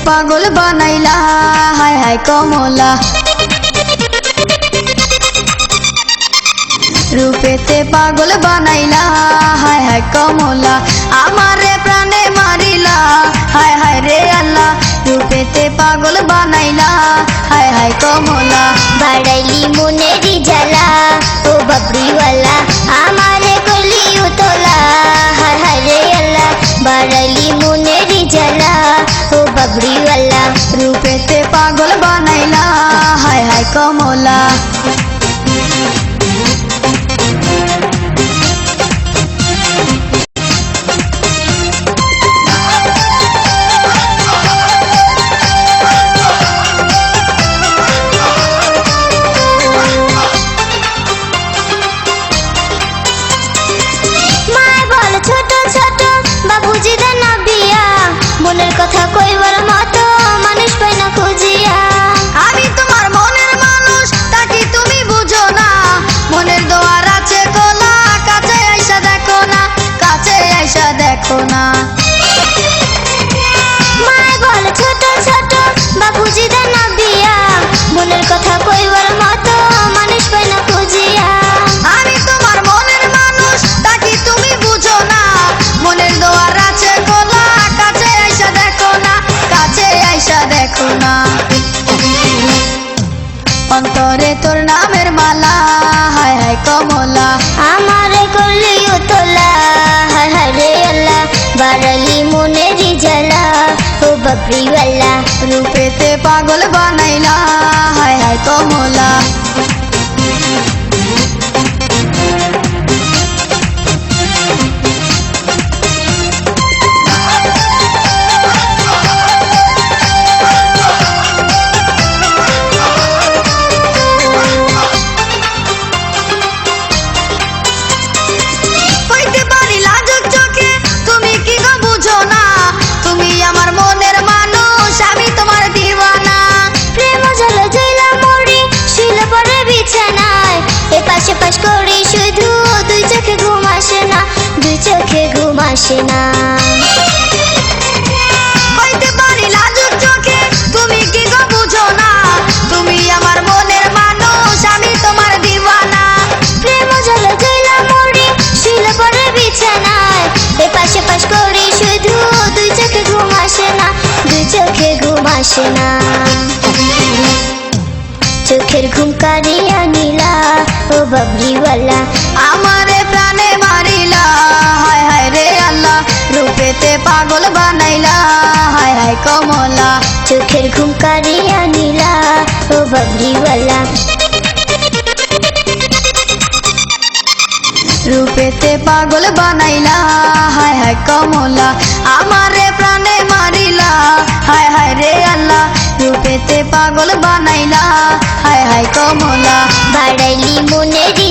পাগল বানাইলা হায় হায় কমলা রূপেতে পাগল বানাইলা হায় হায় কমলা আমারে প্রাণে মারিলা হায় হায় রে আল্লাহ রূপেতে পাগল বানাইলা হায় হায় কমলা বাড়াইলি মনেরই জ্বালা ও বাবরিওয়ালা আমারে কলি উতলা হায় হায় রে আল্লাহ বাড়াইলি মনেরই জ্বালা ও বাবরিওয়ালা রূপেতে পাগল বানাইলা হায় হায় কমলা মনের কথা কইবার মতো মানুষ পাই না খুঁজিয়া আমি তোমার মনের মানুষ তাকে তুমি বুঝো না মনের দোয়ার আছে খোলা কাছে আইসা দেখো না কাছে আইসা দেখো না মায় বল ছোট ছোট বাবুজি দেন না বিয়া মনের কথা কইবার মতো মানুষ পাই না খুঁজিয়া আমি তোমার মনের মানুষ তাকে তুমি বুঝো না মনের দোয়ার আছে খোলা কাছে আইসা দেখো না কাছে আইসা দেখো না অন্তরে তোর নামের মালা হায় হায় কমলা আমারে করলি উতলা হায় হায় রে আল্লাহ বাড়ালি মনেরই জ্বালা ও বাবরিওয়ালা রূপেতে পাগল বানাইলা হায় হায় কমলা পাশে পাশ করি শুধু দুই চোখে ঘুম আসে না দুই চোখে ঘুম আসে না হইতে পারি লাজুক চোখে তুমি কি গো বুঝো না তুমি আমার মনের মানুষ আমি তোমার দিওয়ানা প্রেম জলে জইলা মরি শুইলে পরে বিছানায় এ পাশে পাশ করি শুধু দুই চোখে ঘুম আসে না দুই চোখে ঘুম আসে না চোখের ঘুম কারিয়া নীলা ও বাবরিওয়ালা আমারে প্রাণে মারিলা হায় হায় রে আল্লাহ রূপেতে পাগল বানাইলা হায় হায় কমলা চোখের ঘুম কারিয়া নীলা ও বাবরিওয়ালা রূপেতে পাগল বানাইলা হায় হায় কমলা আমারে প্রাণে মারিলা হায় হায় রে আল্লাহ রূপেতে পাগল বানাইলা হায় হায় কমলা বাড়াইলি মনেরই